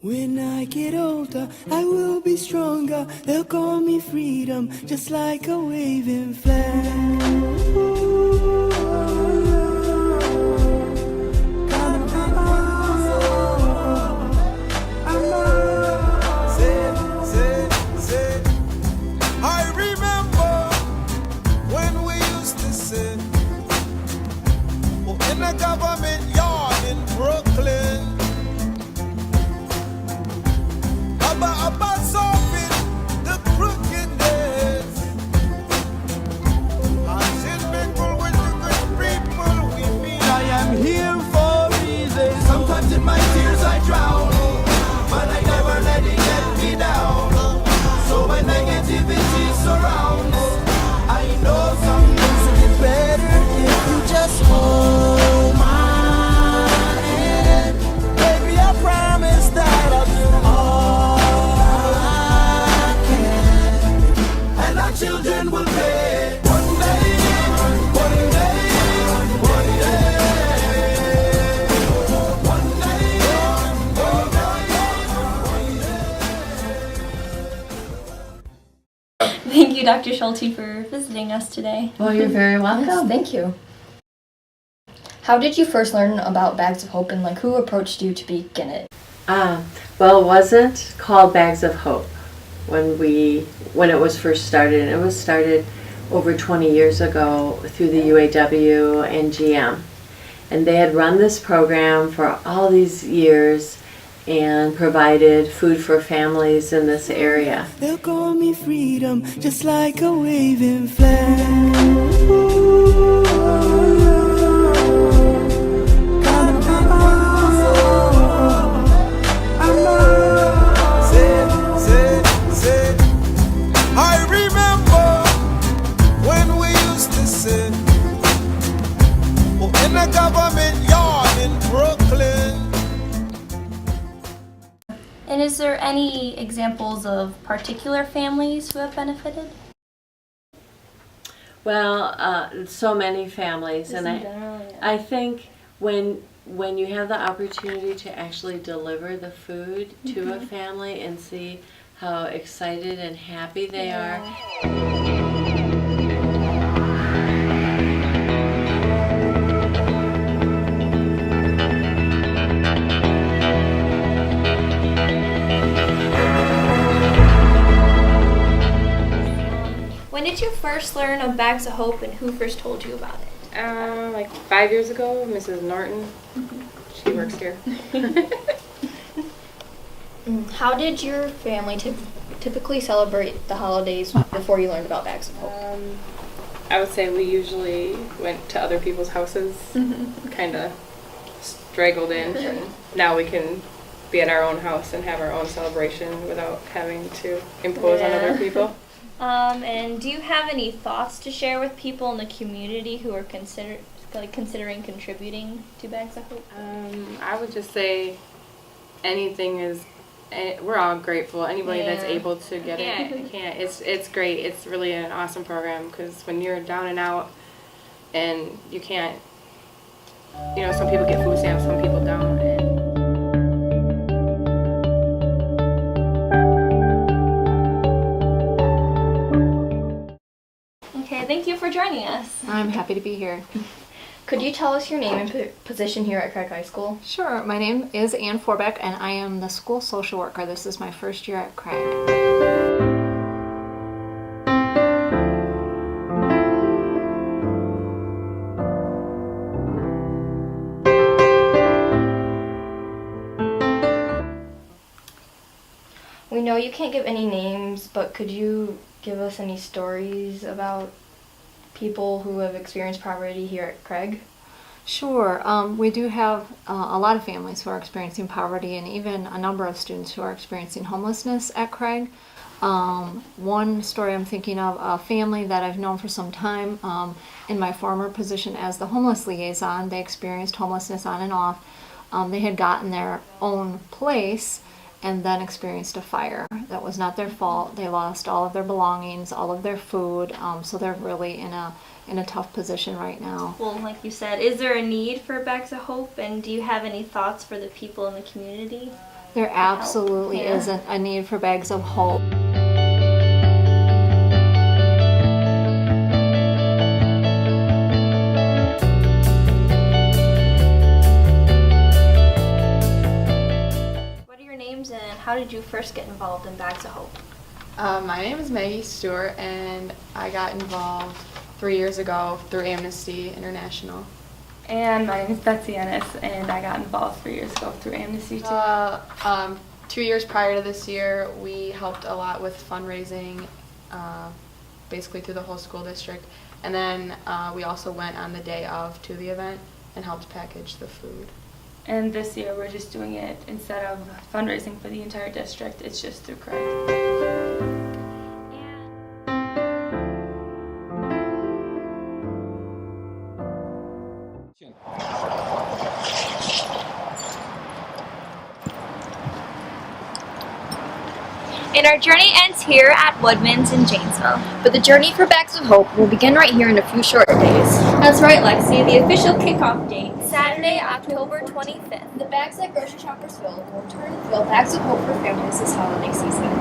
When I get older, I will be stronger. They'll call me freedom, just like a waving flag. I remember when we used to sit in a government yard in Brooklyn. About solving the crookedness. As in mingle with the good people we meet. I am here for a reason. Sometimes in my tears I drown, but I never let it get me down. So when negativity surrounds, I know some things will be better if you just hold my hand. Baby, I promise that I'll do all I can, and our children will pay. One day, one day, one day, one day, one day. Thank you, Dr. Schulte, for visiting us today. Well, you're very welcome. Yes, thank you. How did you first learn about Bags of Hope, and who approached you to begin it? Well, it wasn't called Bags of Hope when it was first started. It was started over 20 years ago through the UAW and GM. And they had run this program for all these years and provided food for families in this area. They'll call me freedom, just like a waving flag. I remember when we used to sit in a government yard in Brooklyn. And is there any examples of particular families who have benefited? Well, so many families, and Generally, yeah. I think when you have the opportunity to actually deliver the food to a family and see how excited and happy they are. When did you first learn of Bags of Hope, and who first told you about it? Like 5 years ago, Mrs. Norton. She works here. How did your family typically celebrate the holidays before you learned about Bags of Hope? I would say we usually went to other people's houses, kind of straggled in, and now we can be at our own house and have our own celebration without having to impose on other people. And do you have any thoughts to share with people in the community who are considering contributing to Bags of Hope? I would just say anything is. We're all grateful. Anybody that's able to get it, it's great. It's really an awesome program because when you're down and out, and you can't, some people get food stamps, some people don't. Okay, thank you for joining us. I'm happy to be here. Could you tell us your name and position here at Craig High School? Sure. My name is Ann Forbeck, and I am the school social worker. This is my first year at Craig. We know you can't give any names, but could you give us any stories about people who have experienced poverty here at Craig? Sure. We do have a lot of families who are experiencing poverty, and even a number of students who are experiencing homelessness at Craig. One story I'm thinking of, a family that I've known for some time, in my former position as the homeless liaison, they experienced homelessness on and off. They had gotten their own place and then experienced a fire. That was not their fault. They lost all of their belongings, all of their food, so they're really in a tough position right now. Well, like you said, is there a need for Bags of Hope, and do you have any thoughts for the people in the community? There absolutely Yeah. is a need for bags of hope. What are your names and how did you first get involved in Bags of Hope? My name is Maggie Stewart, and I got involved 3 years ago through Amnesty International. And my name is Betsy Ennis, and I got involved 3 years ago through Amnesty too. 2 years prior to this year, we helped a lot with fundraising, basically through the whole school district. And then we also went on the day of to the event and helped package the food. And this year we're just doing it instead of fundraising for the entire district, it's just through Craig. And our journey ends here at Woodman's in Janesville. But the journey for Bags of Hope will begin right here in a few short days. That's right, Lexi. The official kickoff date, Saturday, October 25th. the bags that grocery shoppers fill will return to fill bags of hope for families this holiday season.